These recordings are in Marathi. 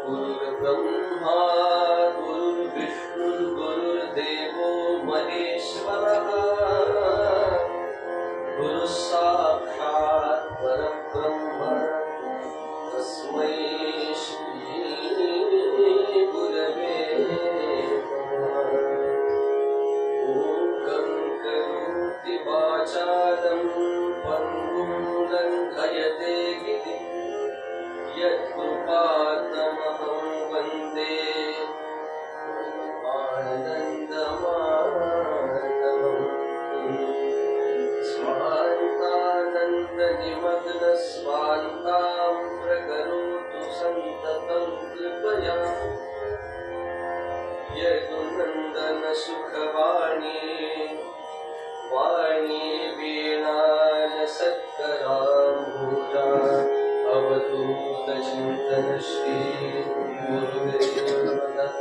गुरुर्ब्रह्मा गुरुर्विष्णु गुरुर्देवो महेश्वरः गुरुः साक्षात् परब्रह्म तस्मै श्री गुरवे नमः। ॐ करोति वाचालं पङ्गुं लङ्घयते गिरिं यत्कृपातमहं वन्दे आनन्दमाधवम्। स्वान्तानन्दनिमग्नस्वान्तां प्रकरोतु सन्ततं कृपया यदुनन्दनसुखवाणी वाणी वीणालसत्कराम्बुजा अवधूतचिन्तन श्री गुरुदेव दत्त।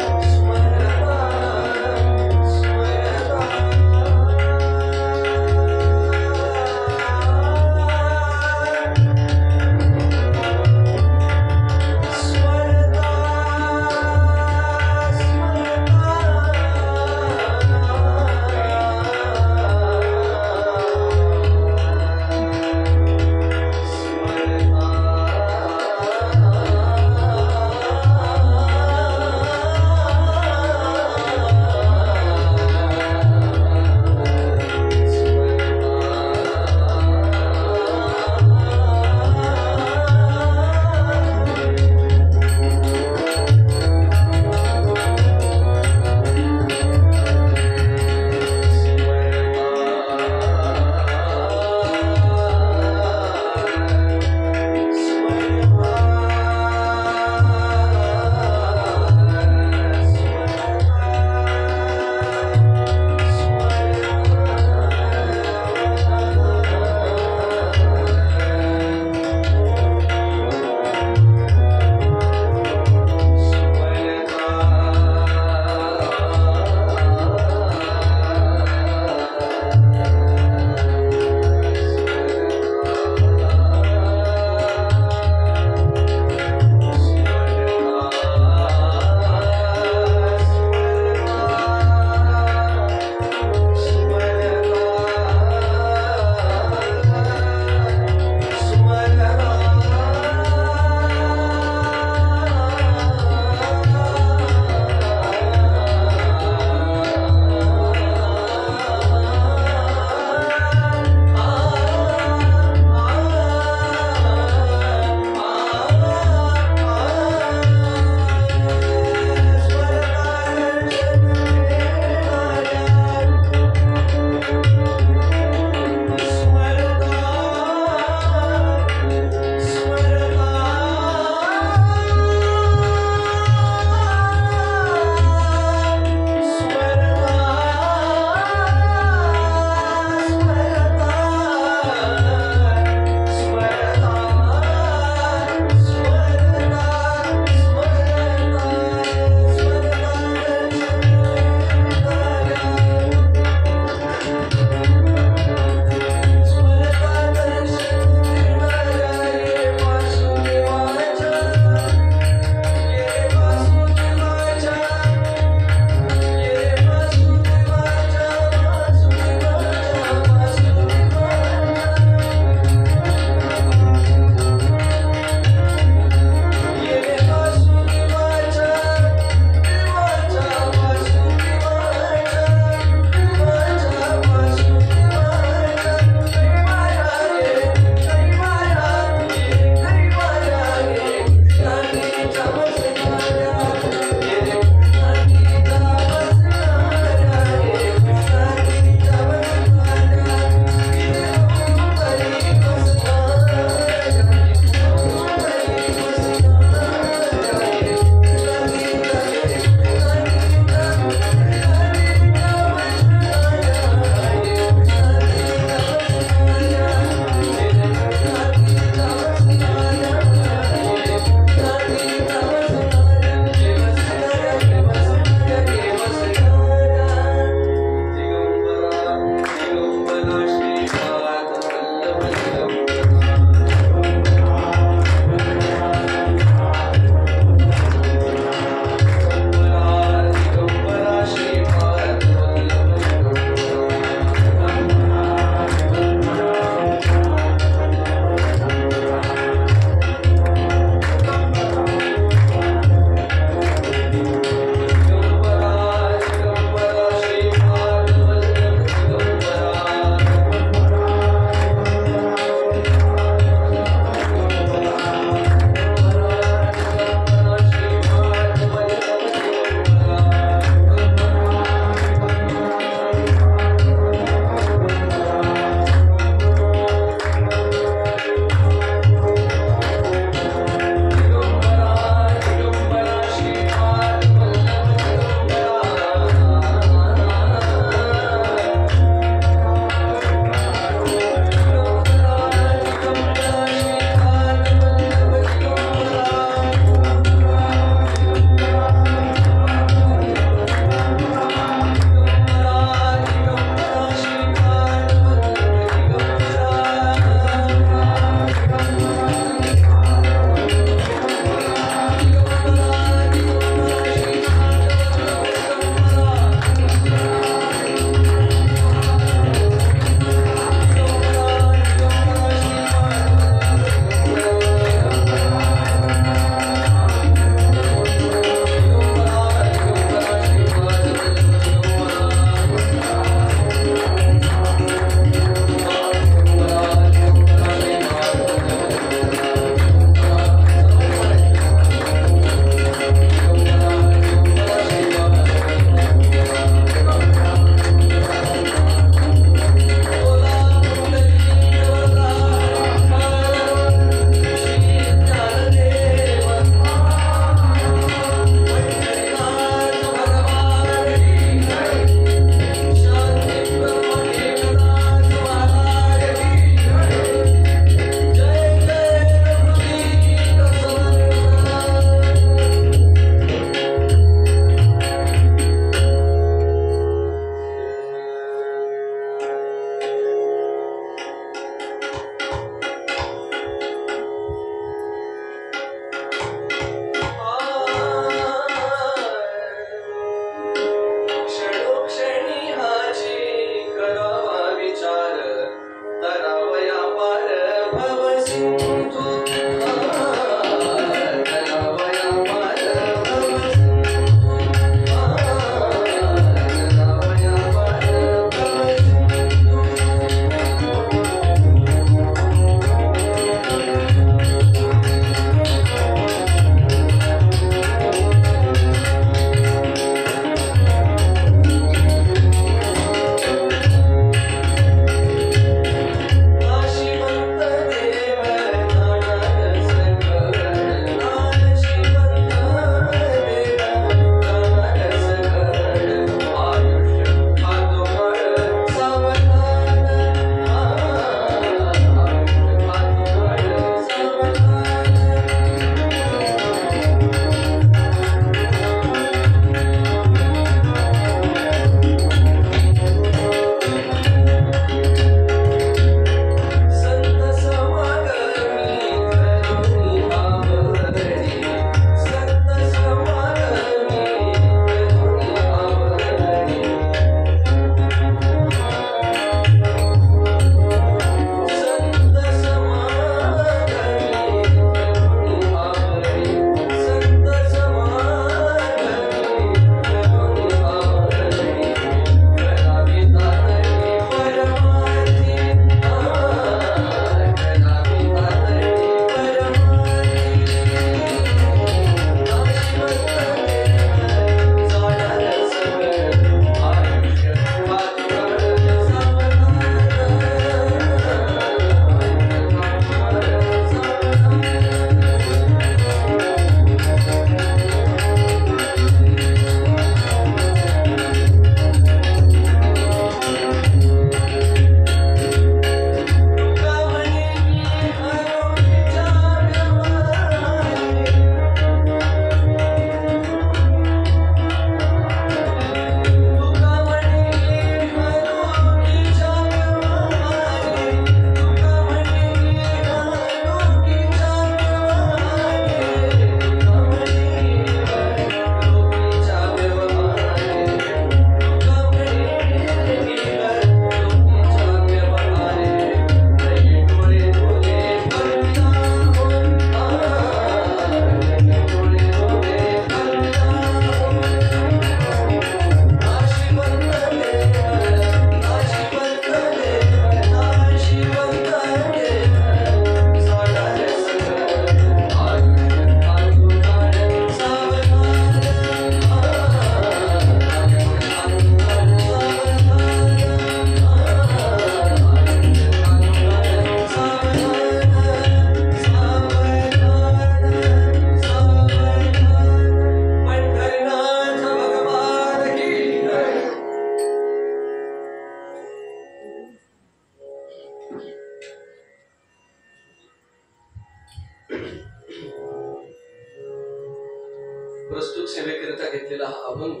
प्रस्तुत सेवेकरिता घेतलेला हा अभंग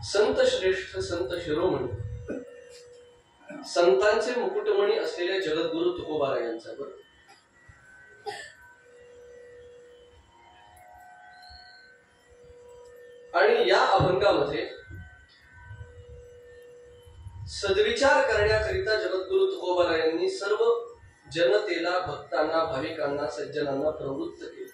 संत श्रेष्ठ संत शिरोमणी संतांचे मुकुटमणी असलेल्या जगद्गुरु तुकोबाराय यांचा बरं. आणि या अभंगामध्ये सद्विचार करण्याकरिता जगद्गुरु तुकोबारायांनी सर्व जनतेला, भक्तांना, भाविकांना, सज्जनांना प्रवृत्त केले.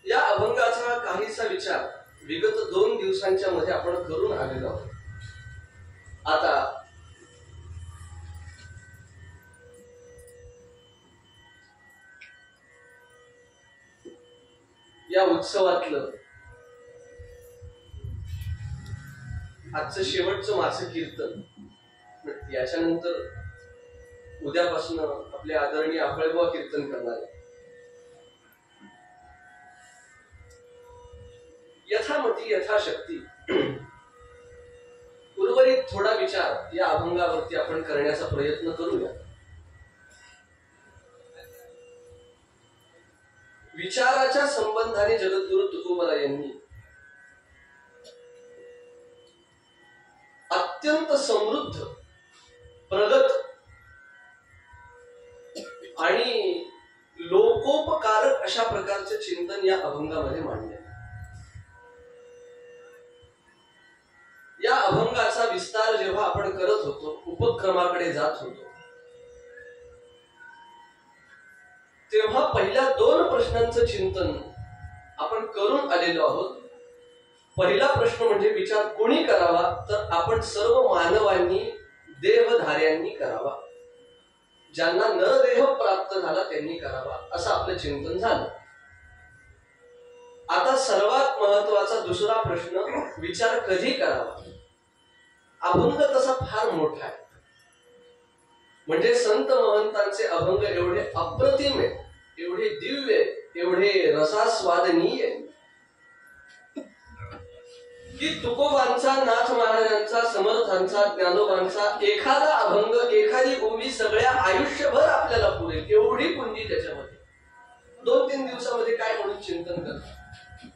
या अभंगाचा काहीसा विचार विगत 2 दिवसांच्या मध्ये आपण करून आलेलो आहोत. आता या उत्सवातलं आजचं शेवटचं मासिक कीर्तन, याच्यानंतर उद्यापासून आपले आदरणीय आपळेबुवा कीर्तन करणार आहे. यथामती यथाशक्ती उर्वरित थोडा विचार या अभंगावरती आपण करण्याचा प्रयत्न करूया. विचाराच्या संबंधाने जगद्गुरु तुकोबाराय यांनी अत्यंत समृद्ध, प्रगत आणि लोकोपकारक अशा प्रकारचे चिंतन या अभंगामध्ये मांडले. या अभंगाचा विस्तार जेव्हा आपण करत होतो, उपक्रमाकडे जात होतो, तेव्हा पहिल्या 2 प्रश्नांचं चिंतन आपण करून आलेलो आहोत. पहिला प्रश्न म्हणजे विचार कोणी करावा, तर आपण सर्व मानवांनी, देहधार्यांनी करावा. ज्यांना नरदेह प्राप्त झाला त्यांनी करावा, असं आपलं चिंतन झालं. आता सर्वात महत्वाचा दुसरा प्रश्न, विचार कधी करावा. अभंग तसा फार मोठा आहे, म्हणजे संत महंतांचे अभंग एवढे अप्रतिम आहे, एवढे दिव्य, एवढे रसास्वादनीय की तुकोबांचा, नाथ महाराजांचा, समर्थांचा, ज्ञानोबांचा एखादा अभंग, एखादी ओवी सगळ्या आयुष्यभर आपल्याला पुरेल, एवढी पुंजी त्याच्यामध्ये. 2-3 दिवसामध्ये काय म्हणून चिंतन करतात.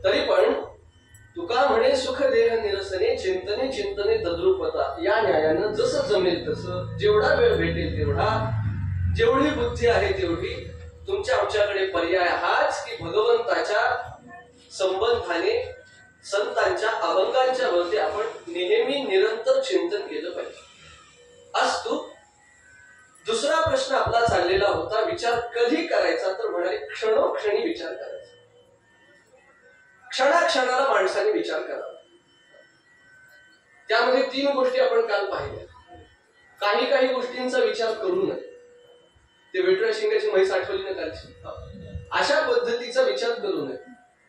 तरी पण तुका म्हणे सुख देह निरसने, चिंतने चिंतने तद्रुपता. या न्यायानं जसं जमेल तसं, जेवढा वेळ भेटेल तेवढा, जेवढी बुद्धी आहे तेवढी, तुमच्या आमच्याकडे पर्याय हाच की भगवंताच्या संबंधाने संतांच्या अभंगांच्या वरती आपण नेहमी निरंतर चिंतन केलं पाहिजे. असतो दुसरा प्रश्न आपला चाललेला होता, विचार कधी करायचा, तर म्हणाले क्षणोक्षणी विचार करायचा. क्षणाक्षणाला माणसाने विचार करावा. त्यामध्ये 3 गोष्टी आपण काल पाहिल्या. काही गोष्टींचा विचार करू नये. ते वेटऱ्या शिंगाची म्हैस आठवली ना कालची, अशा पद्धतीचा विचार करू नये.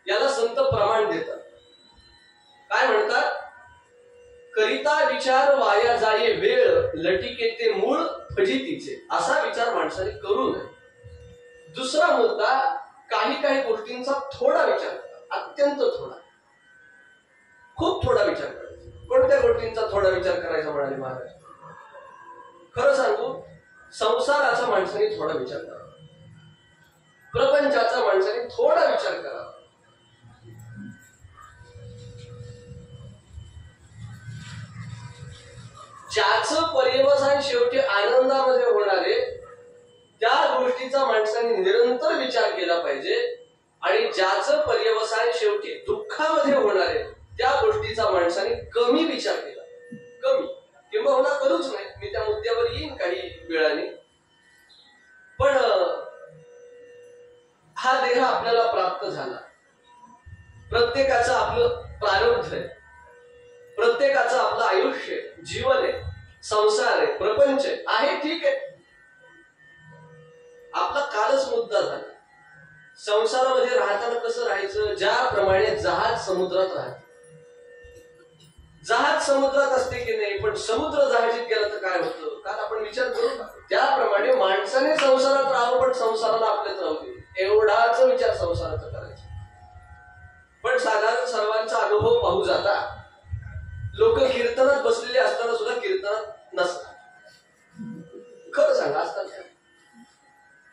याला संत प्रमाण देतात. काय म्हणतात, करिता विचार वाया जाये वेळ, लटिके ते मूळ फजितीचे. असा विचार माणसाने करू नये. दुसरा मुद्दा, काही गोष्टींचा थोडा विचार करा, अत्यंत थोडा, खूप थोडा विचार करायचा. कोणत्या गोष्टींचा थोडा विचार करायचा म्हणाले महाराज. खरं सांगू, संसाराचा माणसाने थोडा विचार करावा, प्रपंचाचा माणसाने थोडा विचार करावा. ज्याचं पर्यवसान शेवटी आनंदामध्ये होणारे त्या गोष्टीचा माणसाने निरंतर विचार केला पाहिजे, आणि ज्याचं पर्यवसान शेवटी दुःखामध्ये होणारे त्या गोष्टीचा माणसाने कमी विचार केला. कमी किंवा करूच नाही. मी त्या मुद्द्यावर येईन काही वेळाने. पण हा देह आपल्याला प्राप्त झाला, प्रत्येकाचं आपलं प्रारब्ध आहे, प्रत्येकाचं आपलं आयुष्य, जीवन आहे, संसार आहे, प्रपंच आहे, ठीक आहे. आपला कालच मुद्दा झाला. संसारामध्ये राहताना कसं राहायचं, ज्याप्रमाणे जहाज समुद्रात राहते. जहाज समुद्रात असते की नाही, पण समुद्र जहाजीत गेला तर काय होतं, काल आपण विचार करू का. त्याप्रमाणे माणसाने संसारात राहावं, पण संसाराला आपल्यात राहू दे, एवढाच विचार संसाराचा करायचा. पण साधारण सर्वांचा अनुभव पाहू जाता, लोक कीर्तनात बसलेले असताना सुद्धा कीर्तनात नसतात. खरं सांगा, असतात.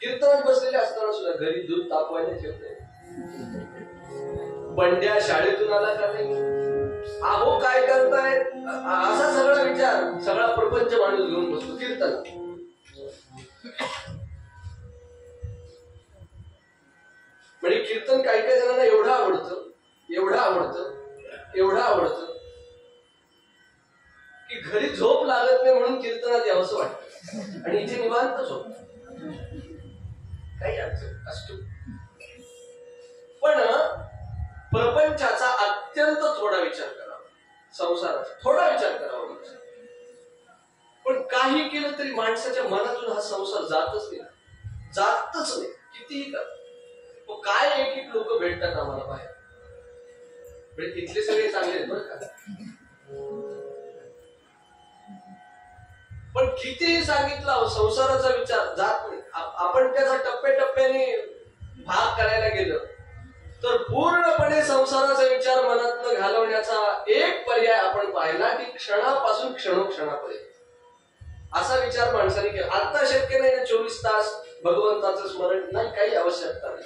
कीर्तनात बसलेले असताना सुद्धा घरी दूध तापवायला ठेवते. बंड्या शाळेतून आला का नाही, अहो काय करताय, असा सगळा विचार, सगळा प्रपंच माणूस घेऊन बसतो कीर्तन. म्हणजे कीर्तन काही काही जणांना एवढं आवडतं, एवढं आवडतं, एवढं आवडतं की घरी झोप लागत नाही म्हणून कीर्तनात यावंसं वाटतं आणि इथे निवांत झोप, काही अडचण असतो. पण प्रपंचाचा अत्यंत थोडा विचार करावा, संसाराचा थोडा विचार करावा. पण काही केलं तरी माणसाच्या मनातून हा संसार जातच नाही, जातच नाही, कितीही करा. काय एक एक लोक भेटतात आम्हाला बाहेर, म्हणजे तिथले सगळे चांगले आहेत बरं का, पण कितीही सांगितलं संसाराचा विचार जात नाही. आपण त्याचा टप्प्याटप्प्याने भाग करायला गेलं तर पूर्णपणे संसाराचा विचार मनातनं घालवण्याचा एक पर्याय आपण पाहिला की क्षणापासून क्षणोक्षणापर्यंत असा विचार माणसाने केला. आता शक्य नाही ना 24 तास भगवंताचं स्मरण, नाही काही आवश्यकता नाही.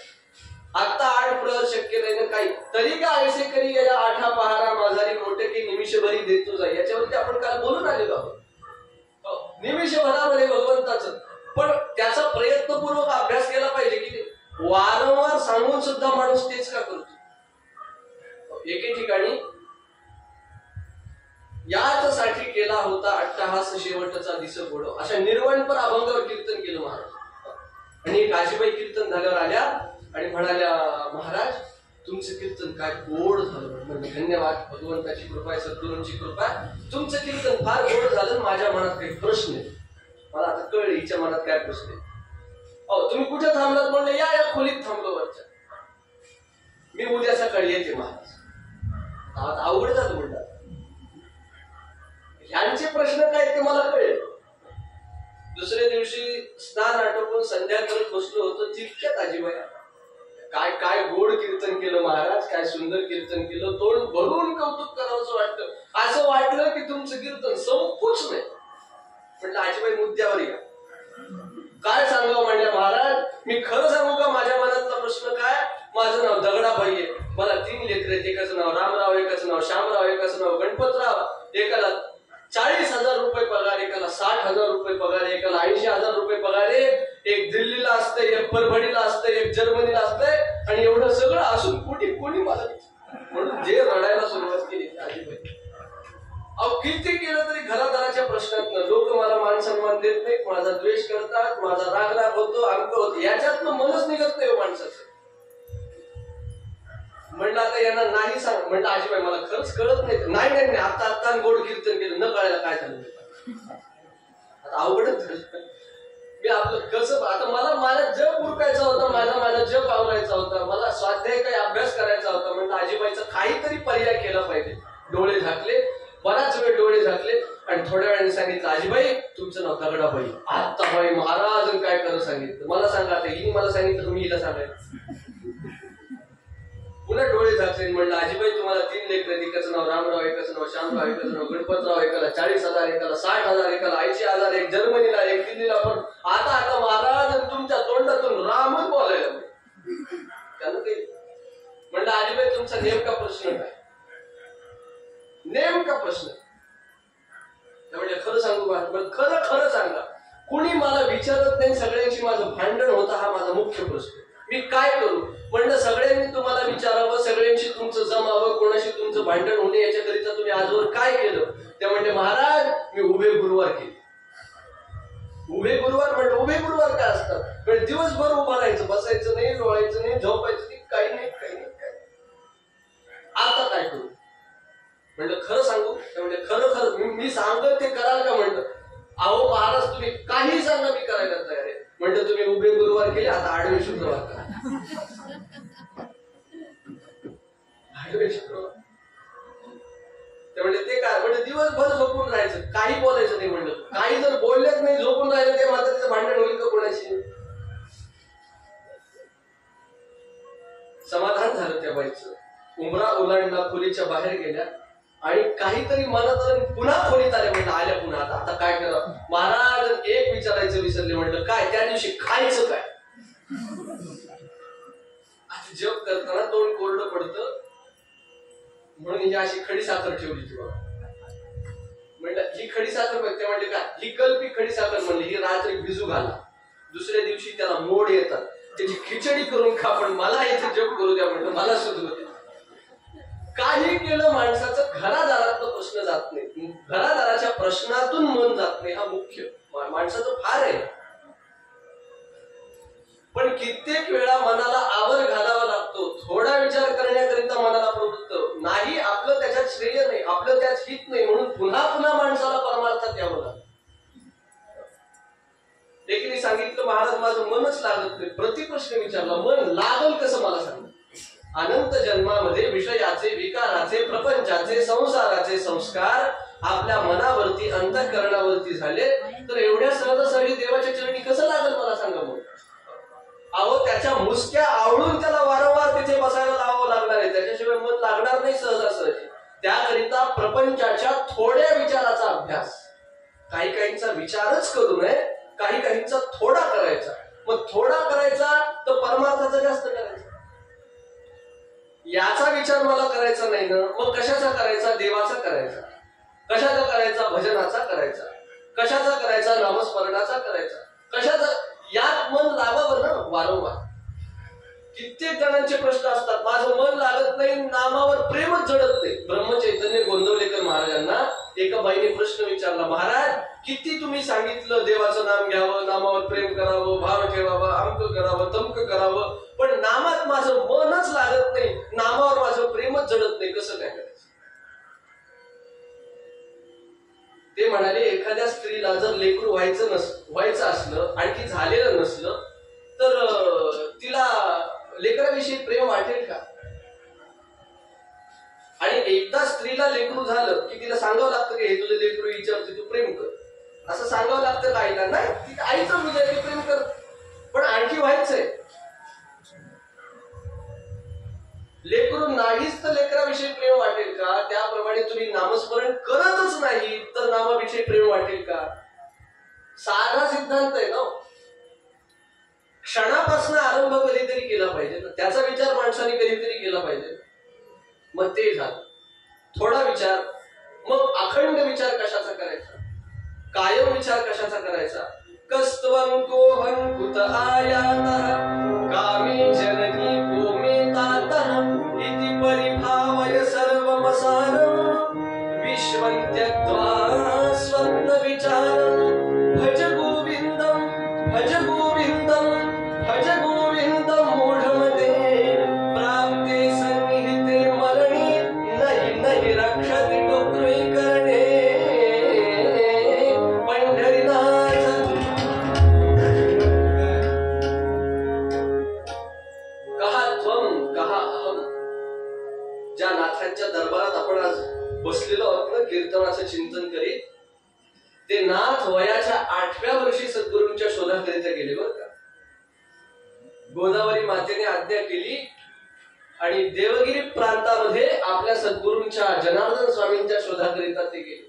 आता 8 प्रहर शक्य नाही ना काही, तरी का ऐसे करी या 8 पहारा माझारी मोठे की निमिषभरी देतो जाई, याच्यावरती आपण काल बोलून आलेलो आहोत. निमिषभरामध्ये भगवंताचं, पण त्याचा प्रयत्नपूर्वक अभ्यास केला पाहिजे की वारंवार सांगून सुद्धा माणूस तेच का करतो. एके ठिकाणी याचसाठी केला होता अट्टहास शेवटचा दिस गोड, अशा निर्वणपर अभंगावर कीर्तन केलं महाराज. आणि काशीबाई कीर्तन झाल्यावर आल्या आणि म्हणाल्या, महाराज तुमचं कीर्तन काय गोड झालं. म्हणजे धन्यवाद, भगवंताची कृपा आहे, सद्गुरूंची कृपा आहे, तुमचं कीर्तन फार गोड झालं. माझ्या मनात काही प्रश्न आहे, मला आता कळलं हिच्या मनात काय प्रश्न आहे. तुम्ही कुठे थांबलात म्हणलं, या खोलीत थांबलो वरच्या, मी उद्या सकाळी येते महाराज. आता अवघड झालं म्हणतात, यांचे प्रश्न काय ते मला कळेल. दुसऱ्या दिवशी स्नान आटोपून संध्या करत बसलो होतो, तितक्यात आजीबाई काय काय गोड कीर्तन केलं महाराज, काय सुंदर कीर्तन केलं, तोंड भरून कौतुक करावंसं वाटतं. असं वाटलं की तुमचं कीर्तन संपूच नाही. म्हटलं आजीबाई मुद्द्यावर या, काय सांगावं म्हणल्या. महाराज मी खरं सांगू का, माझ्या मनातला प्रश्न काय, माझं नाव दगडाबाई आहे, मला 3 लेकरं आहेत, एकाचं नाव रामराव, एकाचं नाव श्यामराव, एकाचं नाव गणपतराव, एकाला 40,000 रुपये पगार, एकाला 60,000 रुपये पगार, एकाला 80,000 रुपये पगार आहे, एक दिल्लीला असतंय, एक परभणीला असतंय, एक जर्मनीला असतंय, आणि एवढं सगळं असून कोणी मला, म्हणून जे रडायला सुरुवात केली आजीबाई. अहो किती केलं तरी घरादाराच्या प्रश्नातनं लोक मला मान सन्मान देत नाहीत, माझा द्वेष करतात, माझा राग होतो, अंक होतो, याच्यातनं मनच निघत नाही माणसाचं. म्हणलं आता यांना नाही सांग, म्हणलं आजीबाई मला खरंच कळत नाही. नाही आता गोड कीर्तन केलं, न कळायला काय झालं, आता अवघडच झालं. मी आपलं कसं, आता मला जप उरकायचा होता, माझा जप आवरायचा होता, मला स्वाध्याय काही अभ्यास करायचा होता. म्हणलं आजीबाईचा काहीतरी पर्याय केला पाहिजे. डोळे झाकले, बराच वेळ डोळे झाकले आणि थोड्या वेळाने सांगितलं, आजीबाई तुमचं नाव दगडाबाई. आता बाई महाराज काय करत सांगितलं, मला सांगा. आता हिने मला सांगितलं, मी हिला सांगायचं. पुन्हा डोळे झाकले, म्हणलं आजीबाई तुम्हाला 3 लेकरं, एकाचं नाव रामराव, एकाचं नाव श्यामराव, एकाचं नाव गणपतराव, एकाला 40,000, एकाला 60,000, एकाला 80,000, एक जर्मनीला, एक दिल्लीला. पण आता महाराज तुमच्या तोंडातून रामच बोलायला त्यानं ते. म्हणलं आजीबाई तुमचा नेमका प्रश्न काय, नेमका प्रश्न. त्यामुळे खरं सांगू का, खरं सांगा, कुणी मला विचारत नाही, सगळ्यांशी माझं भांडण होतं, हा माझा मुख्य प्रश्न. मी काय करू. म्हणलं सगळ्यांनी तुम्हाला विचारावं, सगळ्यांशी तुमचं जमावं, कोणाशी तुमचं भांडण होणे याच्याकरिता तुम्ही आजवर काय केलं. ते म्हणते महाराज मी उभे गुरुवार केले. उभे गुरुवार म्हणलं, उभे गुरुवार काय असतात. म्हणजे दिवसभर उभं राहायचं, बसायचं नाही, डोळायचं नाही, झोपायचं नाही, काही नाही. आता काय करू. म्हणलं खरं सांगू. म्हणजे खरं मी सांगत ते कराल का. म्हणलं अहो महाराज तुम्ही काही सांगा, मी करायला तयार आहे. म्हणलं तुम्ही उभे गुरुवार केले, आता आडवे शुक्रवार करा. आडवे शुक्रवार ते म्हणजे ते काय, म्हणजे दिवसभर झोपून राहायचं, काही बोलायचं नाही. म्हणलं काही जर बोललेच नाही, झोपून राहिलं, ते मात्र त्याचं भांडण होईल का कोणाशी. समाधान झालं त्या बाईचं. उमरा ओलांडला, खोलीच्या बाहेर गेल्या आणि काहीतरी मनात आलं, पुन्हा खोलीत आले. म्हणलं आल्या पुन्हा, आता काय करा. महाराज एक विचारायचं विसरले. म्हणलं काय. त्या दिवशी खायचं काय. आता जप करताना तोंड कोरडं पडतं म्हणून ही अशी खडी साखर ठेवली तुला म्हणलं ही खडी साखर बघते म्हणले का ही कल्पी खडी साखर म्हणली ही रात्री भिजू घाला दुसऱ्या दिवशी त्याला मोड येतात त्याची खिचडी करून खा पण मला इथे जप करू द्या म्हणलं मला सुधरू द्या. काही केलं माणसाचं घरादारातलं प्रश्न जात नाही घरादाराच्या प्रश्नातून मन जात नाही हा मुख्य माणसाचं फार आहे. पण कित्येक वेळा मनाला आवर घालावा लागतो थोडा विचार करण्याकरिता मनाला प्रवृत्त नाही आपलं त्याच्यात श्रेय नाही आपलं त्यात हित नाही म्हणून पुन्हा पुन्हा माणसाला परमार्थात यावं लागतं. एकीने सांगितलं महाराज माझं मनच लागत नाही प्रतिप्रश्न विचारला मन लागल कसं मला सांग. अनंत जन्मामध्ये विषयाचे विकाराचे प्रपंचाचे संसाराचे संस्कार आपल्या मनावरती अंतःकरणावरती झाले तर एवढ्या सहजासहजी देवाच्या चरणी कसं लागल मला सांगा. मग अहो त्याच्या मुसक्या आवळून त्याला वारंवार तिथे बसायला लावावं लागणार आहे त्याच्याशिवाय मन लागणार नाही सहजासहजी. त्याकरिता प्रपंचाच्या थोड्या विचाराचा अभ्यास काही काहींचा विचारच करू नये काही काहींचा थोडा करायचा मग थोडा करायचा तर परमार्थाचा जास्त करायचा. याचा विचार मला करायचा नाही ना मग कशाचा करायचा देवाचा करायचा कशाचा करायचा भजनाचा करायचा कशाचा करायचा नामस्मरणाचा करायचा कशाचा यात मन लागावं ना वारंवार. कित्येक जणांचे प्रश्न असतात माझं मन लागत नाही नामावर प्रेमच जडत नाही. ब्रह्मचैतन्य गोंदवलेकर महाराजांना एका बाईने प्रश्न विचारला महाराज किती तुम्ही सांगितलं देवाचं नाम घ्यावं नामावर प्रेम करावं भाव ठेवावं अमक करावं तमक करावं पण नामात माझं मनच लागत नाही नामावर माझं प्रेमच जडत नाही कसं काय करायचं. ते म्हणाले एखाद्या स्त्रीला जर लेकरू व्हायचं असलं आणखी झालेलं नसलं तर तिला लेकराविषयी प्रेम वाटेल का. आणि एकदा स्त्रीला लेकरू झालं की तिला सांगावं लागतं की हे तुझं लेकरू विचारते तू प्रेम कर असं सांगावं लागतं का आईला नाही ती आईचं मुलं आहे प्रेम कर पण आणखी व्हायचंय लेकरू नाहीच तर लेकराविषयी प्रेम वाटेल का. त्याप्रमाणे तुम्ही नामस्मरण करतच नाही तर नामाविषयी प्रेम वाटेल का. साधा सिद्धांत आहे ना. क्षणापासून आरंभ कधीतरी केला पाहिजे त्याचा विचार माणसाने कधीतरी केला पाहिजे. मग ते झालं थोडा विचार मग अखंड विचार कशाचा करायचा कायम विचार कशाचा करायचा. कस्त्वं कोहं कुत आयातः कामे जननी कोमे तातः इति परिभावय सर्वमसारं विश्वं त्यक्त्वा स्वप्न विचारं भज गोविन्दं भज गोविन्दं भज गोविन्दं मूढमते प्राप्ते सन्निहिते मरणे नहि नहि रक्षति डुक्रे करणे पंढरीनाथ. कहा त्वं कहा अहम. ज्या नाथांच्या दरबारात आपण आज बसलेलो आहोत ना कीर्तनाचं चिंतन करीत ते नाथ वयाच्या 8व्या वर्षी सद्गुरूंच्या शोधाकरिता गेले बरं का. गोदावरी मातेने आज्ञा केली आणि देवगिरी प्रांतामध्ये आपल्या सद्गुरूंच्या जनार्दन स्वामींच्या शोधाकरिता ते गेले.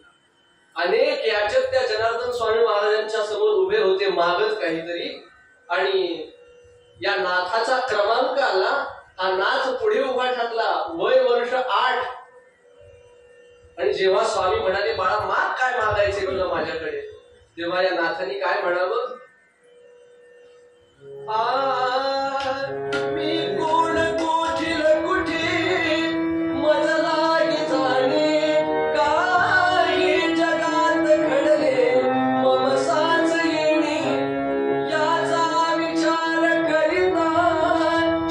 अनेक याचक त्या जनार्दन स्वामी महाराजांच्या समोर उभे होते मागत काहीतरी आणि या नाथाचा क्रमांक आला. हा नाथ पुढे उभा ठाकला वय वर्ष 8 आणि जेव्हा स्वामी म्हणाले बाळा माग काय मागायचे तुला माझ्याकडे तेव्हा या नाथांनी काय म्हणावं मी कोण कोठील कुठे मज लागे जाणे काही जगात घडले मम साच येणे याचा विचार करीता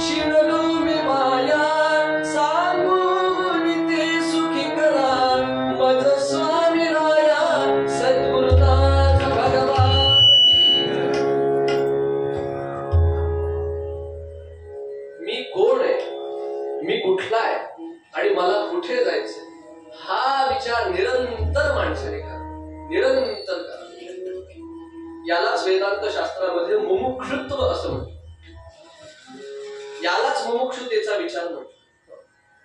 शिनलो मी माया सांगून ते सुखी करा मज स्वामी राया सद्गुरुनाथ भगवान. मी कोण आहे मी कुठला आहे आणि मला कुठे जायचं हा विचार निरंतर माणसाने करा निरंतर करा. यालाच वेदांत शास्त्रामध्ये मुमुक्षुत्व असं म्हणतात. यालाच मुमुक्षुतेचा विचार म्हणतात.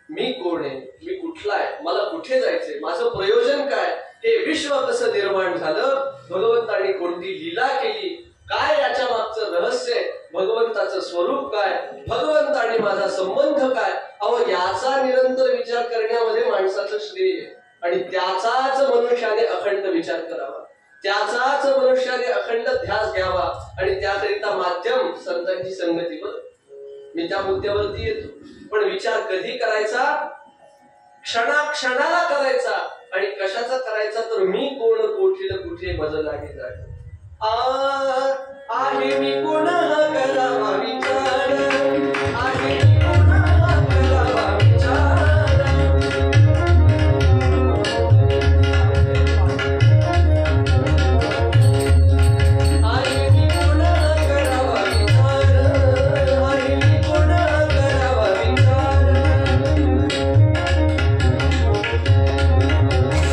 मी कोण आहे मी कुठला आहे मला कुठे जायचंय माझं प्रयोजन काय हे विश्व कसं निर्माण झालं भगवंताने कोणती लीला केली काय याच्या मागचं रहस्य आहे भगवंताचं भगवंताचं स्वरूप काय, भगवंत आणि माझा संबंध काय, अहो याचा निरंतर विचार करण्यामध्ये माणसाचं श्रेय आहे. आणि त्याचाच मनुष्याने अखंड विचार करावा, त्याचाच मनुष्याने अखंड ध्यास घ्यावा. आणि त्याकरिता माध्यम संतांची संगतीवर, मी त्या मुद्द्यावरती येतो. पण विचार कधी करायचा? क्षणाक्षणाला करायचा. आणि कशाचा करायचा? तर मी कोण, कोठील कुठे मज लागे जाय. आहे मी कोण हा करावा विचार, आहे मी कोण हा करावा विचार. आहे मी कोण हा करावा विचार, आहे मी कोण हा करावा विचार.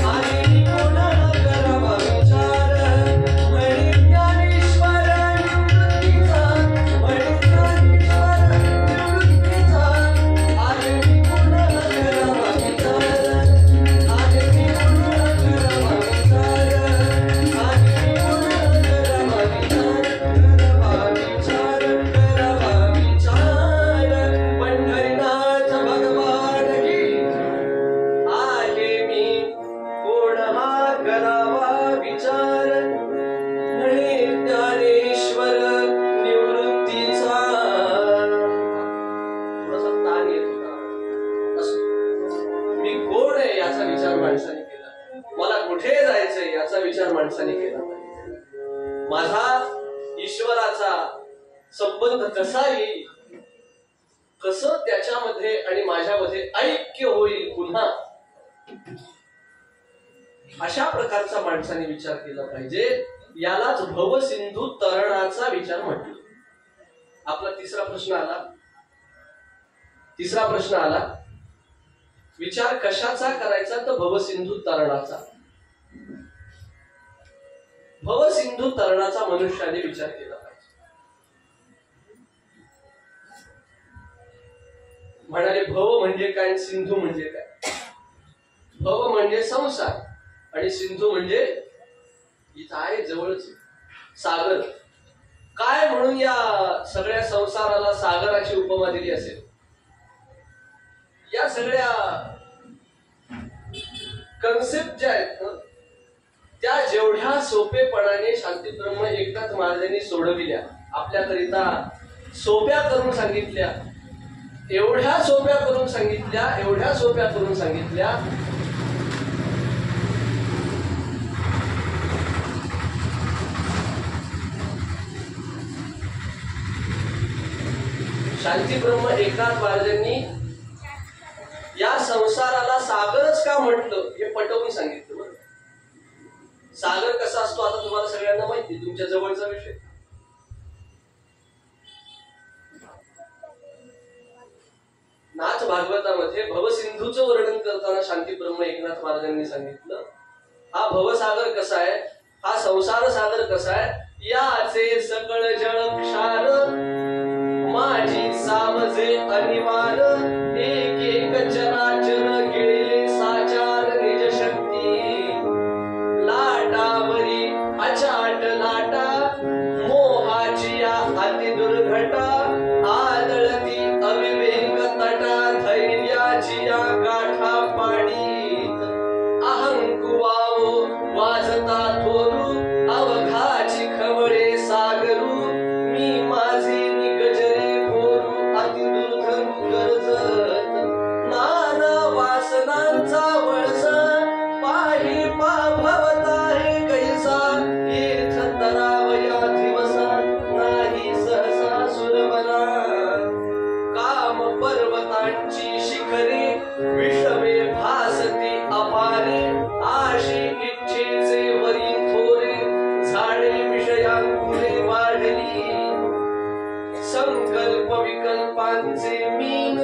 आहे मी कोण हा करावा विचार. म्हणे ज्ञानेश्वर निवृत्तीचा, म्हणे ज्ञानेश्वर निवृत्तीचा. आहे मी कोण हा करावा विचार, आहे मी कोण हा करावा विचार. आहे मी कोण हा करावा विचार, करावा विचार, करावा विचार. पंढरीनाथ भगवान की. आहे मी कोण हा करावा विचार. म्हणे ज्ञानेश्वर निवृत्तीचा. थोडासा ताण येत होता. मी कोण आहे याचा विचार माणसाने केला, मला कुठे जायचंय याचा विचार माणसाने केला पाहिजे. माझा ईश्वराचा संबंध कसा येईल, कसं त्याच्यामध्ये आणि माझ्यामध्ये ऐक्य होईल पुन्हा, अशा प्रकारचा माणसाने विचार केला पाहिजे. यालाच भवसिंधू तरणाचा विचार म्हटलं. आपला तिसरा प्रश्न आला, विचार कशाचा करायचा? तर भवसिंधू तरणाचा. भवसिंधू तरणाचा मनुष्याने विचार केला पाहिजे. म्हणाले भव म्हणजे काय, सिंधू म्हणजे काय? भव म्हणजे संसार आणि सिंधू म्हणजे इथं आहे जवळच सागर. काय म्हणून या सगळ्या संसाराला सागराची उपमा दिली असेल? या सगळ्या कन्सेप्ट ज्या आहेत ना, त्या जेवढ्या सोपेपणाने शांतीब्रह्म एकनाथ महाराजांनी सोडविल्या, आपल्याकरिता सोप्या करून सांगितल्या, एवढ्या सोप्या करून सांगितल्या शांतीब्रह्म एकनाथ महाराजांनी या संसाराला सागरच का म्हटलं हे पटवून सांगितलं. बरं, सागर कसा असतो आता तुम्हाला सगळ्यांना माहिती, तुमच्या जवळचा विषय. नाथ भागवतामध्ये भवसिंधूचं वर्णन करताना शांतीब्रह्म एकनाथ महाराजांनी सांगितलं, हा भवसागर कसा आहे, हा संसार सागर कसा आहे, याचे सकळ जळ क्षार माझी सावजे अनिवार. एक एक चराचर गिळले साचार निज शक्ती. लाटावरी अचाट लाटा मोहाची या अति दुर्घटा. आदळती अविवेक तटा धैर्याची या गाठा पाडीत. अहंकुवाओ वाजता थोरू अवघाची खवळे सागरू. मी माझी निगजरे भोरू अति दुर्धरू गरजत. नाना वासनांचा वळसा पाही पाभवता हे कैसा. तीर्थ तरावया दिवसा नाही सहसा सुरवरा. काम पर्वतांची शिखरे विषमे भासती अपारे. आशी इच्छेचे वरी थोरे झाडे विषयांकुरे वाढली. संकल्प विकल्पांचे मीन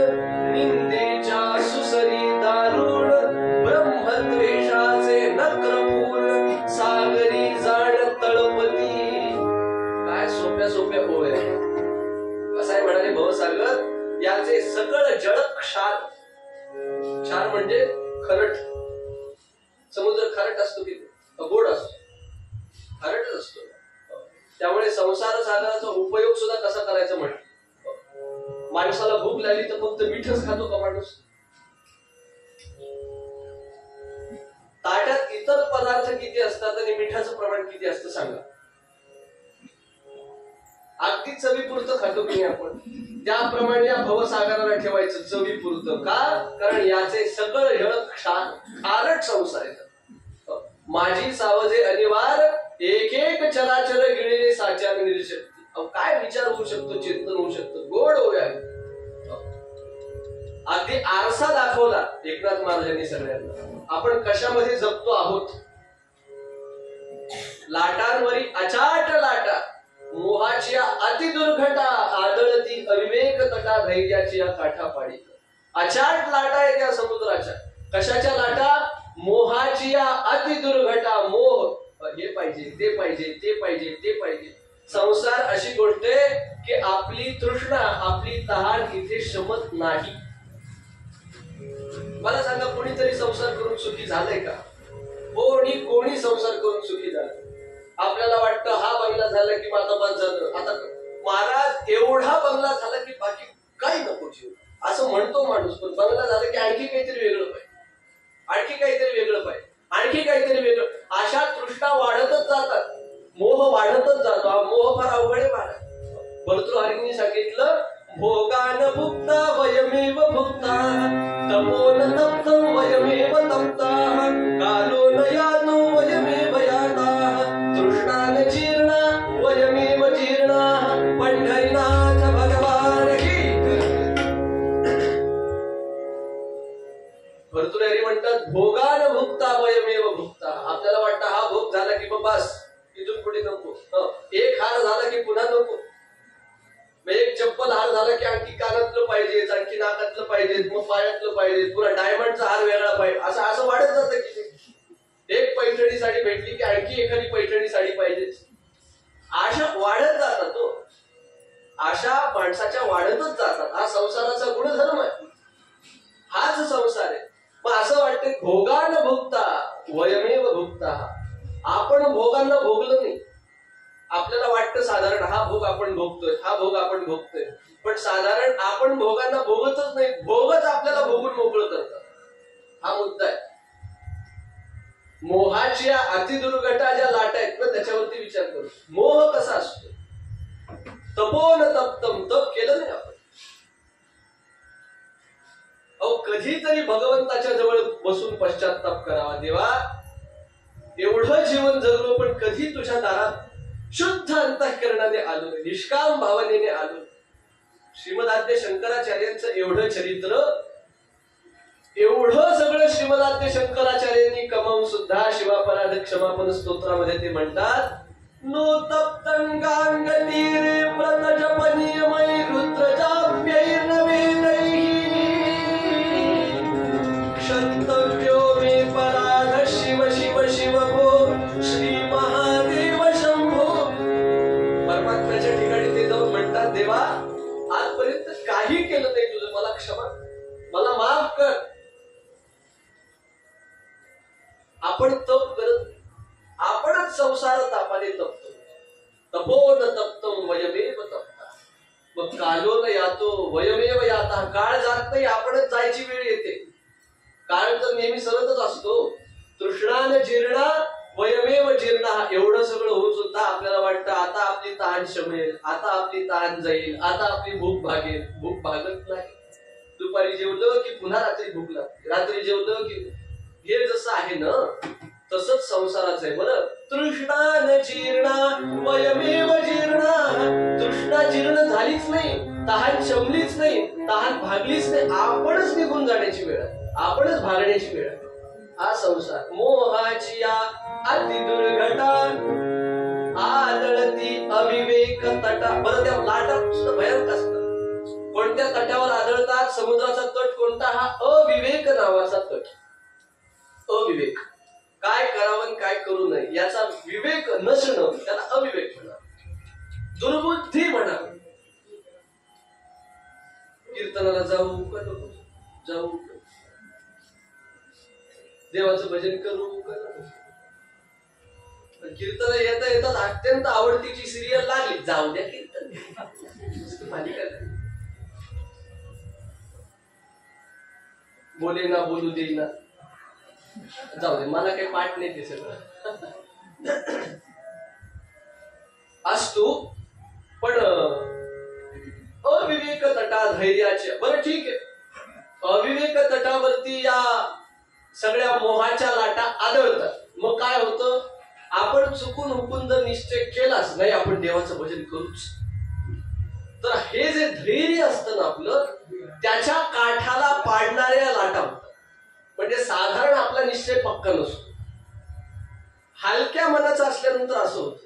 निंदेच्या सुसरी दारुण. ब्रह्मद्वेषाचे नक्रपूर सागरी जाण तळपती. काय सोप्या सोप्या ओळ आहे. कसं आहे म्हणाले भवसागर, याचे सकळ जळ क्षार. क्षार म्हणजे खरट. समुद्र खारट असतो की गोड असतो, खारटच असतो. त्यामुळे संसार सागराचा उपयोग सुद्धा कसा करायचा म्हटलं माणसाला भूक लागली तर फक्त मीठच खातो का माणूस? ताट्यात इतर पदार्थ किती असतात आणि मिठाचं प्रमाण किती असतं सांगा? अगदी चवीपुरतं खातो की आपण? त्याप्रमाणे या भवसागराला ठेवायचं चवीपुरतं. का? कारण याचे सगळं जळ खारट संसार येतात. माझी सावजे अनिवार्य एक एक चराचर गिळले साच्याने निर्शक्ती. काय विचार होऊ शकतो, चिंतन होऊ शकतं, गोड होऊया. अगदी आरसा दाखवला एकनाथ महाराजांनी सगळ्यांना. आपण कशामध्ये जगतो आहोत? लाटांवरी अचाट लाटा, मोहाची अति दुर्घटा, आदळती अविवेक तटा, धैर्याची काठा पाडी. अचाट लाटा आहे त्या समुद्राच्या. कशाच्या लाटा? मोहाची अति दुर्घटा. मोह, हे पाहिजे, ते पाहिजे, ते पाहिजे, ते पाहिजे. संसार अशी गोष्ट आहे की आपली तृष्णा, आपली तहान इथे शमत नाही. मला सांगा, कोणीतरी संसार करून सुखी झालंय का? कोणी संसार करून सुखी झालं? आपल्याला वाटतं हा बंगला झाला की माझा बस झालं. आता महाराज एवढा बंगला झाला की बाकी काही नको जीव, असं म्हणतो माणूस. पण बंगला झाला की आणखी काहीतरी वेगळं पाहिजे, आणखी काहीतरी वेगळं पाहिजे, आणखी काहीतरी वेगळं. अशा तृष्णा वाढतच जातात, मोह वाढतच जातो. हा मोह फार अवघड आहे महाराज. भर्तृहरींनी सांगितलं, भोगान भुक्ता वयमेव भुक्ता, तपोन तप्तं वयमेव तप्ताः, कालो न यातो वयमेव याताः, तृष्णान जीर्णा वयमेव जीर्णाः. पंढरीनाथ भगवान की. भर्तृहरी म्हणतात, भोगान भुक्ता वयमेव भुक्ता. आपल्याला वाटतं हा भोग झाला की बस, इथून पुढे नको. एक हार झाला की पुन्हा नको. एक चप्पल हार झाला की आणखी कानातलं पाहिजे, आणखी नाकातलं पाहिजे, मग पायातलं पाहिजे, पुन्हा डायमंडचा हार वेगळा पाहिजे. असं वाढत जातं की एक पैठणी साडी भेटली की आणखी एखादी पैठणी साडी पाहिजे. आशा वाढत जातात. तो आशा माणसाच्या वाढतच जातात. हा संसाराचा गुणधर्म आहे, हाच संसार आहे. मग असं वाटतं, भोगान भोगता वयमेव भुक्ता. आपण भोगांना भोगलं नाही. आपल्याला वाटतं साधारण हा भोग आपण भोगतोय, हा भोग आपण भोगतोय, पण साधारण आपण भोगांना भोगतच नाही, भोगच आपल्याला भोगून मोकळं करतात. हा मुद्दा आहे. मोहाच्या अतिदुर्घटा ज्या लाटा आहेत ना, त्याच्यावरती विचार करू. मोह कसा असतो? तपोन तप्तम, तप केलं नाही आपण. कधीतरी भगवंताच्या जवळ बसून पश्चाताप करावा. देवा, एवढं जीवन जगलो पण कधी तुझ्या दारात शुद्ध अंतःकरणाने आलो, निष्काम भावनेने आलो. श्रीमदाद्य शंकराचार्यांचं एवढं चरित्र, एवढं सगळं श्रीमदाद्य शंकराचार्यांनी कमावून सुद्धा शिवापराध क्षमापन स्तोत्रामध्ये ते म्हणतात, नो तप्तंगांगतीरे व्रत जपनियमय रुद्रजाप्यैर्नवेदैः क्षन्तव्यो मे पराध शिव शिव शिव भो श्री महादेव शंभो. परमात्म्याच्या ठिकाणी ते जाऊन म्हणतात, देवा, आजपर्यंत काही केलं नाही तुझं, मला क्षमा, मला माफ कर. आपण तप करत, आपणच संसार तापाने तपतो. तपोन तप्तं वयमेव तप्ता. मग कालो न यातो वयमेव याता. काळ जात नाही, आपणच जायची वेळ येते. काळ तर नेहमी सरतच असतो. तृष्णान जीर्णा वयमेव जीर्णा. एवढं सगळं होऊन सुद्धा आपल्याला वाटतं आता आपली तहान शमेल, आता आपली तहान जाईल, आता आपली भूक भागेल. भूक भागत नाही. दुपारी जेवलं की पुन्हा रात्री भूक लागते, रात्री जेवलं की. हे जसं आहे ना, तसंच संसाराचं आहे. बरं, तृष्णान जीर्णा वयमेव जीर्णा. तृष्णा जीर्ण झालीच नाही, तहान शमलीच नाही, तहान भागलीच नाही. आपणच निघून जाण्याची वेळ आहे, आपणच भागण्याची वेळ आहे. हा संसार. मोहाची अति दुर्घटा, आदळती अविवेक तटा. बरं, त्या लाटा भयानक असतात. कोणत्या तटावर आदळतात? समुद्राचा तट कोणता? हा अविवेक नावाचा तट. अविवेक. काय करावं काय करू नये याचा विवेक नसणं, त्याला अविवेक म्हणा, दुर्बुद्धी म्हणा. कीर्तनाला जाऊ का नको जाऊ, देवाचं भजन करू का नको. कीर्तन येता येतात अत्यंत आवडतीची सिरियल लागली, जाऊ द्या कीर्तन, मालिका. बोले ना बोलू देईना. जाऊ दे, मला काही पाठ नाही ते सगळं असतो. पण अविवेक तटा धैर्याचे, बरं ठीक आहे, अविवेक तटावरती या सगळ्या मोहाच्या लाटा आदळतात. मग काय होतं, आपण चुकून हुकून जर निश्चय केलाच नाही आपण देवाचं भजन करूच, तर हे जे धैर्य असतं ना आपलं, त्याच्या काठाला पाडणाऱ्या लाटा होतात. म्हणजे साधारण आपला निश्चय पक्का नसतो. हलक्या मनाचा असल्यानंतर असं होतं,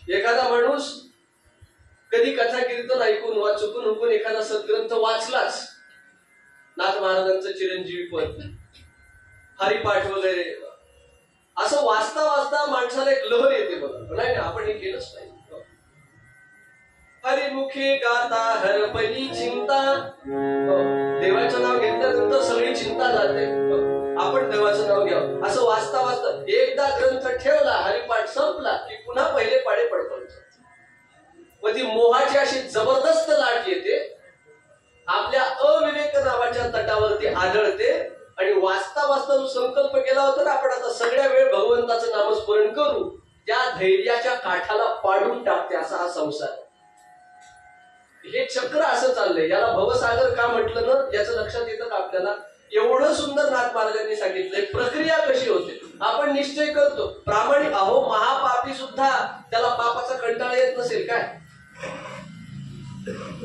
एखादा माणूस कधी कथा कीर्तन ऐकून वा चुकून हुकून एखादा सद्ग्रंथ वाचलाच, नाथ महाराजांचं चिरंजीवी पद, हरिपाठ वगैरे, असं वाचता वाचता माणसाला एक लहर येते बघा, नाही आपण हे केलंच नाही. हरिमुखे गाता हरपली चिंता, देवाचं नाव घेतल्यानंतर सगळी चिंता जाते, आपण देवाचं नाव घ्यावं. असं वाचता वाचता एकदा ग्रंथ ठेवला, हरिपाठ संपला की पुन्हा पहिले पाडे पडतात. मग ती मोहाची अशी जबरदस्त लाट येते, आपल्या अविवेक नावाच्या तटावरती आढळते, आणि वाचता वाचता जो संकल्प केला होता ना आपण आता सगळ्या वेळ भगवंताचं नामस्मरण करू, त्या धैर्याच्या काठाला पाडून टाकते. असा हा संसार, हे चक्र असं चाललंय. याला भवसागर का म्हटलं ना, याचं लक्षात येतं का आपल्याला? एवढं सुंदर नाथ महाराजांनी सांगितलंय प्रक्रिया कशी होते. आपण निश्चय करतो प्रामाणिक, अहो महापापी सुद्धा त्याला पापाचा कंटाळा येत नसेल काय?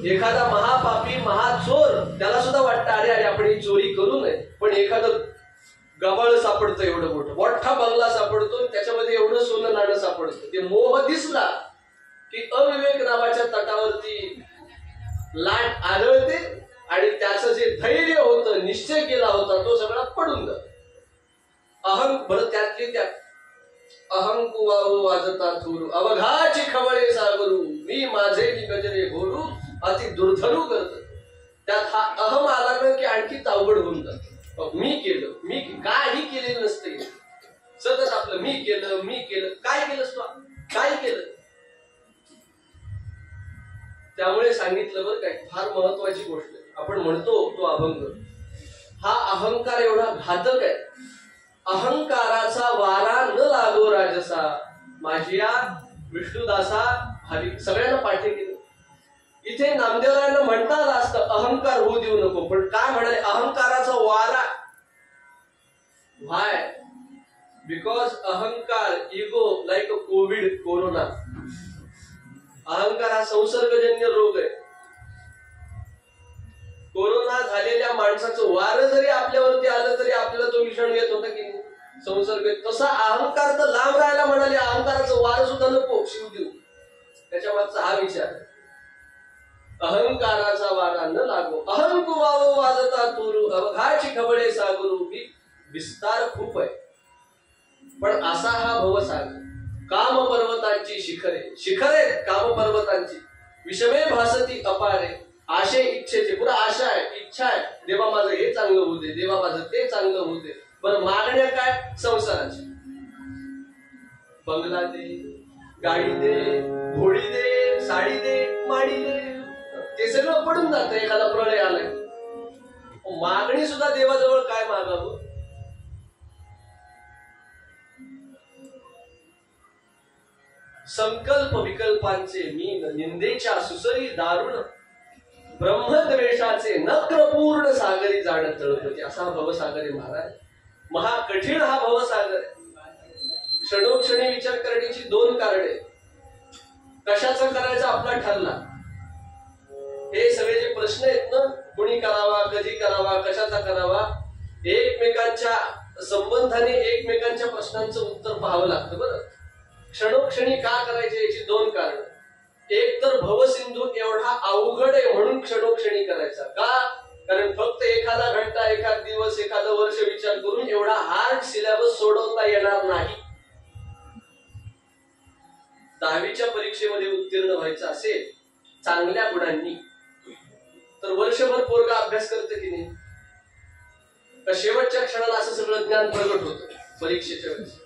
एखादा महापापी महाचोर, त्याला सुद्धा वाटतं अरे अरे आपण ही चोरी करू नये. पण एखादं गबाळ सापडतं, एवढं मोठं मोठा बंगला सापडतो, त्याच्यामध्ये एवढं सोनं नाणं सापडतं, ते मोह दिसला की अविवेक नावाच्या तटावरती लाट आढळते, आणि त्याचं जे धैर्य होतं, निश्चय केला होता, तो सगळा पडून जातो. बरं त्यातली त्यात अहंकुवावो वाजता थोरू, अवघाची खवळे सागरू, मी माझे की गजरे घोरू, अति दुर्धरू करत. त्यात हा अहम आला ना की आणखी अवघड होऊन जात. मी केलं, मी काही केलेलं नसतं, सतत आपलं मी केलं मी केलं. काय केलंस तू? काय केलं? त्यामुळे सांगितलं बरं काय, फार महत्वाची गोष्ट आहे. आपण म्हणतो तो अभंग, हा अहंकार एवढा घातक आहे. अहंकाराचा वारा न लागो राजसा, माझिया विष्णुदासा हरी. सगळ्यांना पाठी केलं. इथे नामदेवरायांना म्हणता आलं असतं अहंकार होऊ देऊ नको, पण काय म्हणाले, अहंकाराचा वारा. व्हाय? बिकॉज अहंकार, ego like a Covid, corona. अहंकार हा संसर्गजन्य रोग आहे. कोरोना झालेल्या माणसाचं वारं जरी आपल्यावरती आलं तरी आपल्याला तो विषाणू येत होता की संसर्ग. तसा अहंकार तर लांब राहायला म्हणाले, अहंकाराचं वारं सुद्धा नको शिव देऊ. त्याच्या मागचा हा विचार, अहंकाराचा वारा न लागो, अहंकुवावो वाजता तुरू, अवघाची खबळे सागरू. ही विस्तार खूप आहे, पण असा हा भवसागर. काम पर्वतांची शिखरे, शिखरे काम पर्वतांची, विषमे भासती अपारे, आशे इच्छेचे, पुरा आशा आहे, इच्छा आहे, देवा माझं हे चांगलं होऊ दे, देवा माझं ते चांगलं होऊ दे. बरं मागण्या काय? संसाराची, बंगला दे, गाडी दे, घोडी दे, साडी दे, माडी दे, ते सगळं पडून जातं. एखादा प्रलय आलाय, मागणी सुद्धा देवाजवळ काय मागावं? संकल्प विकल्पांचे मीन, निंदेच्या सुसरी दारुण, ब्रह्मद्वेषाचे नक्र पूर्ण सागरी जाण तळपती. असा हा भवसागर आहे महाराज. महाकठीण हा भवसागर आहे. क्षणोक्षणी विचार करण्याची दोन कारणे. कशाचा करायचा आपला ठरला, हे सगळे जे प्रश्न आहेत ना, कोणी करावा, कधी करावा, कशाचा करावा, एकमेकांच्या संबंधाने एकमेकांच्या प्रश्नांचं उत्तर पाहावं लागतं. बरं, क्षणोक्षणी का करायचे याची दोन कारण. एक तर भवसिंधू एवढा अवघड आहे म्हणून क्षणोक्षणी करायचा. का? कारण फक्त एखादा घंटा, एखाद दिवस, एखादं वर्ष विचार करून एवढा हार्ड सिलेबस सोडवता येणार नाही. 10वीच्या परीक्षेमध्ये उत्तीर्ण व्हायचं असेल चांगल्या गुणांनी, तर वर्षभर पोरगा अभ्यास करतं की नाही? तर शेवटच्या क्षणाला असं सगळं ज्ञान प्रगट होतं. परीक्षेच्या वेळेस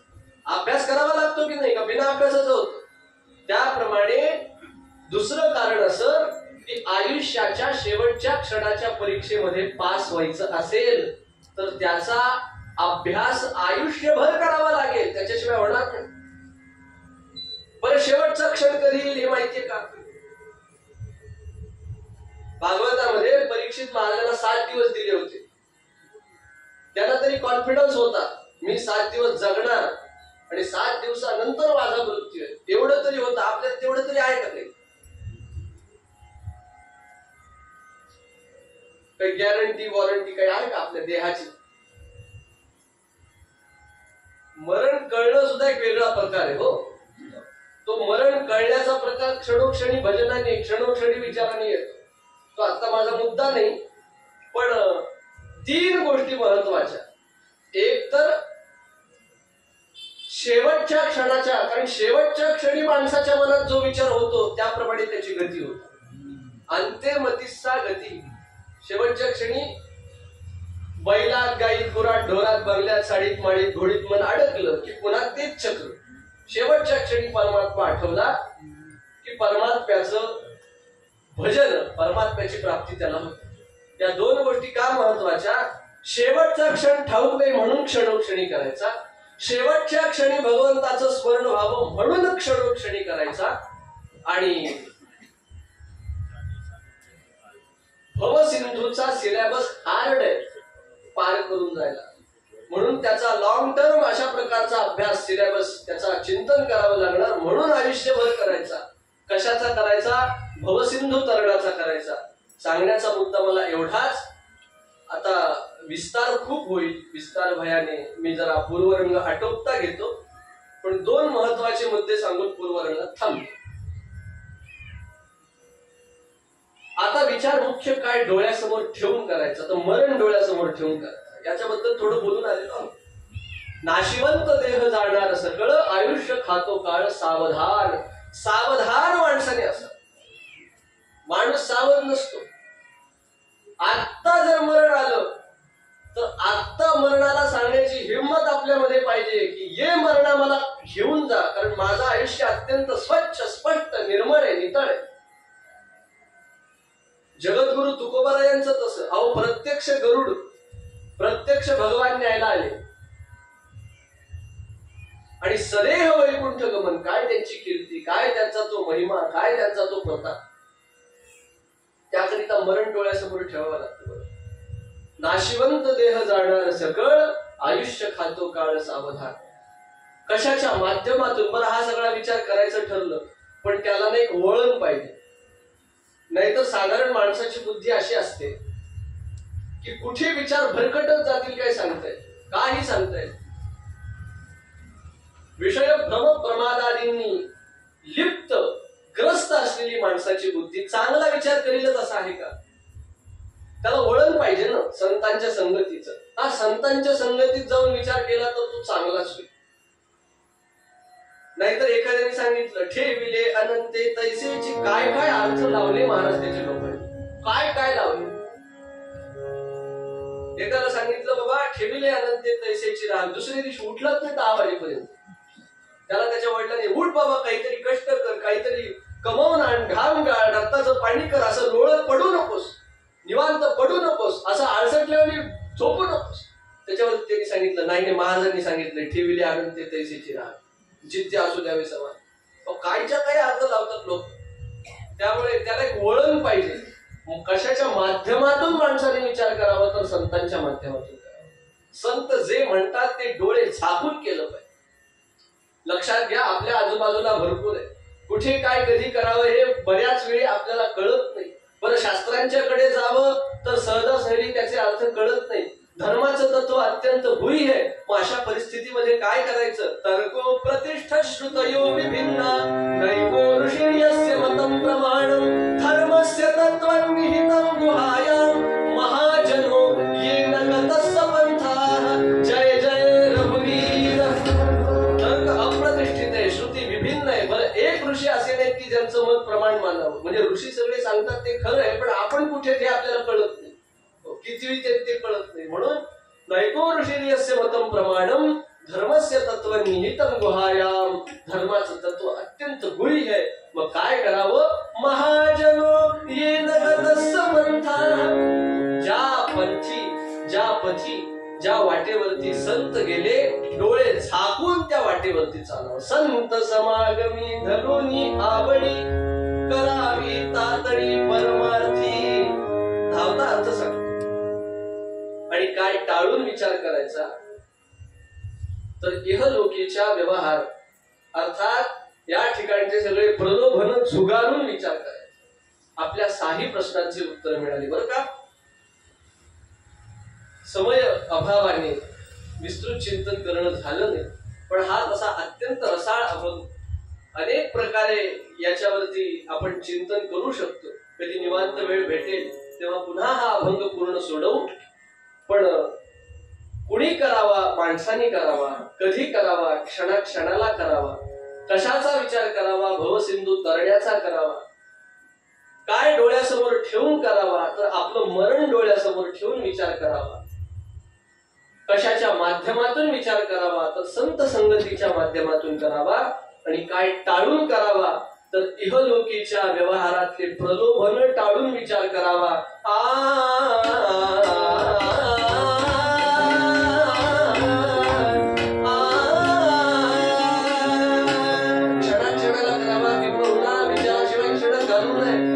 अभ्यास करावा लागतो की नाही? का बिना अभ्यासाचं होतं? त्याप्रमाणे दुसरं कारण असं की आयुष्याच्या शेवटच्या क्षणाच्या परीक्षेमध्ये पास व्हायचं असेल तर त्याचा अभ्यास आयुष्यभर करावा लागेल, त्याच्याशिवाय होणार नाही. पण शेवटचा क्षण कधी येईल हे माहितीये का? भागवतामध्ये परीक्षित महाराजांना 7 दिवस दिले होते. त्यांना तरी कॉन्फिडन्स होता, मी 7 दिवस जगणार आणि 7 दिवसानंतर माझा मृत्यू आहे, एवढं तरी होतं. आपल्याला तेवढं तरी आहे का? काही गॅरंटी वॉरंटी काही आहे का आपल्या देहाची? मरण कळणं सुद्धा एक वेगळा प्रकार आहे. हो, तो मरण कळण्याचा प्रकार क्षणोक्षणी भजनाने, क्षणोक्षणी विचाराने येतो. तो आता माझा मुद्दा नाही, पण 3 गोष्टी महत्वाच्या. एक तर शेवटच्या क्षणाच्या, कारण शेवटच्या क्षणी माणसाच्या मनात जो विचार होतो त्याप्रमाणे त्याची गती होते. अंत्यमतीसा गती. शेवटच्या क्षणी बैलात, गाईत, गुरात, ढोरात, बंगल्यात, साडीत, माळीत, घोडीत मन अडकलं की पुन्हा तेच चक्र. शेवटच्या क्षणी परमात्मा आठवला की परमात्म्याचं भजन, परमात्म्याची प्राप्ती त्याला होते. या 2 गोष्टी का महत्वाच्या? शेवटचा क्षण ठाऊक नाही म्हणून क्षणोक्षणी करायचा, शेवटच्या क्षणी भगवंताचं स्मरण व्हावं म्हणून क्षणोक्षणी करायचा, आणि भवसिंधूचा सिलेबस हार्ड आहे पार करून जायला, म्हणून त्याचा लॉंग टर्म अशा प्रकारचा अभ्यास, सिलेबस त्याचा चिंतन करावं लागणार, म्हणून आयुष्यभर करायचा. कशाचा करायचा? भवसिंधू तरणाचा करायचा. सांगण्याचा मुद्दा मला एवढाच. आता विस्तार खूप होईल, विस्तार भयाने मी जरा पूर्वरंग आटोपता घेतो, पण 2 महत्वाचे मुद्दे सांगून पूर्वरंगात थांबतो. आता विचार मुख्य काय डोळ्यासमोर ठेवून करायचा, तर मरण डोळ्यासमोर ठेवून करायचा. याच्याबद्दल थोडं बोलून आलेलो आहोत. नाशिवंत देह जाणार सकळ, आयुष्य खातो काळ सावधान. सावधान माणसाने असं, माणूस सावध नसतो. आत्ता जर मरण आलं तर आत्ता मरणाला सांगण्याची हिंमत आपल्यामध्ये पाहिजे की ये मरणा मला घेऊन जा, कारण माझं आयुष्य अत्यंत स्वच्छ, स्पष्ट, निर्मळ आहे, नितळ आहे. जगद्गुरु तुकोबारायांचं तसं. अहो, प्रत्यक्ष गरुड, प्रत्यक्ष भगवान न्यायला आले आणि सदेह वैकुंठ गमन. काय त्यांची कीर्ती, काय त्यांचा तो महिमा, काय त्यांचा तो प्रताप. त्याकरिता मरण डोळ्यासमोर ठेवावं लागतं. नाशिवंत देह जाणार सकळ, आयुष्य खातो काळ सावधान. कशाच्या माध्यमातून? बरं, हा सगळा विचार करायचं ठरलं, पण त्याला ना एक वळण पाहिजे. नाहीतर साधारण माणसाची बुद्धी अशी असते की कुठे विचार भरकटत जातील काय सांगताय, काही सांगताय. विषय भ्रम प्रमादादींनी लिप्त ग्रस्त असलेली माणसाची बुद्धी चांगला विचार करीलच असं आहे का? त्याला वळण पाहिजे ना संतांच्या संगतीचं. हा, संतांच्या संगतीत जाऊन विचार केला तर तो चांगलाच होईल. नाहीतर एखाद्याने सांगितलं ठेविले अनंते तैसेची, काय काय अर्थ लावले महाराज त्याचे लोकांनी, काय काय लावले. एकाला सांगितलं बाबा ठेविले अनंते तैसेची राग, दुसऱ्या दिवशी उठलाच नाही 10 वाजेपर्यंत. त्याला त्याच्या वडिलांनी उठ बाबा, काहीतरी कष्ट कर, काहीतरी कमवून आण, घाम गाळ, रक्ताचं पाणी कर, असं लोळत पडू नकोस, निवांत पडू नकोस, असं आळसटल्याने झोपू नकोस. त्याच्यावर त्यांनी सांगितलं नाही, महाराजांनी सांगितलं ठेविले अनंते तैसेची राग, जिद्द असू द्यावे समान. कायच्या काही अर्थ लावतात लोक. त्यामुळे त्याला एक वळण पाहिजे. कशाच्या माध्यमातून माणसाने विचार करावा, तर संतांच्या माध्यमातून करावा. संत जे म्हणतात ते डोळे झाकून केलं पाहिजे. लक्षात घ्या, आपल्या आजूबाजूला भरपूर आहे, कुठे काय कधी करावं हे बऱ्याच वेळी आपल्याला कळत नाही. बरं, शास्त्रांच्याकडे जावं तर सहजासहजी त्याचे अर्थ कळत नाही. धर्माचं तत्व अत्यंत गुह्य आहे. मग अशा परिस्थितीमध्ये काय करायचं? तर्को प्रतिष्ठ श्रुतयो विभिन्ना नैको ऋषीयस्य मतं प्रमाणं धर्मस्य तत्त्वं निहितं गुहायां महाजनो येन गतस्य पंथाः. जय जय रघुवीर. तर्क अप्रतिष्ठित आहे, श्रुती विभिन्न आहे. बरं, एक ऋषी असे नाहीत की ज्यांचं मत प्रमाण मानावं. म्हणजे ऋषी सगळे सांगतात ते खरं आहे, पण आपण कुठे ते आपल्याला कळत नाही, किती ते कळत नाही. म्हणून नैको ऋषीयस्य मतं प्रमाणं धर्मस्य तत्त्वं निहितं गुहायां. धर्माचं तत्व अत्यंत गुह्य आहे. मग काय करावं? महाजनो येन वाटेवरती संत गेले, डोळे झाकून त्या वाटेवरती चालावं. संत समागमी धरुनी आवडी, करावी तातडी परमार्थी. धावता अर्थ सांगतो. आणि काय टाळून विचार करायचा, तर इहलोकीच्या व्यवहार अर्थात या ठिकाणचे सगळे प्रलोभन झुगारून विचार करायचा. आपल्या साही प्रश्नांची उत्तर मिळाली बरं का. समय अभावाने विस्तृत चिंतन करणं झालं नाही, पण हा तसा अत्यंत रसाळ अभंग. अनेक प्रकारे याच्यावरती आपण चिंतन करू शकतो. कधी निवांत वेळ भेटेल तेव्हा पुन्हा हा अभंग पूर्ण सोडवू. पण कुणी करावा, माणसाने करावा, कधी करावा, क्षणाक्षणाला करावा, कशाचा विचार करावा, भवसिंधू तरण्याचा करावा, काय डोळ्यासमोर ठेवून करावा, तर आपलं मरण डोळ्यासमोर ठेवून विचार करावा. कशाच्या माध्यमातून विचार करावा, तर संत संगतीच्या माध्यमातून करावा. आणि काय टाळून करावा, तर इहलोकीच्या व्यवहारातले प्रलोभन टाळून विचार करावा. क्षणाक्षणाला करावा, विचाराशिवाय क्षण घालू नये.